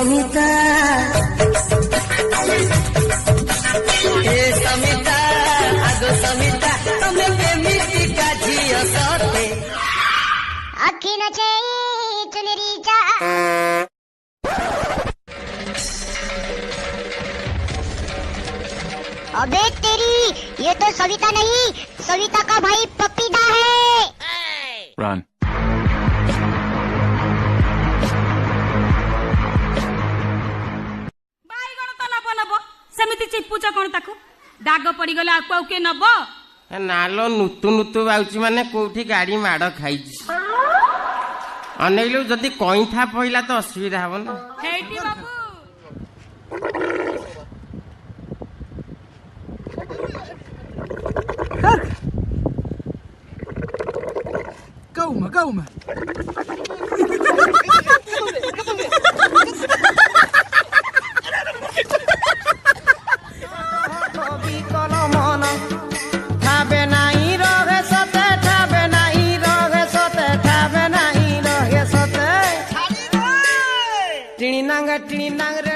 समिता आगो समिता तमे केमिति काझियो सते आखी न चई चुनरी जा अबे तेरी ये तो सविता नहीं सविता का भाई पपीता है। Run. सेमिति चिपुच कौन ताकू दाग पड़ी गले आकु आउ के नब नालो नुतु नुतु बाउची माने कोठी गाड़ी माड़ खाइची अनेलु जदी कइठा पइला तो असुविधा हबो ना हेटी बाबू Calma. टिणी नांग रे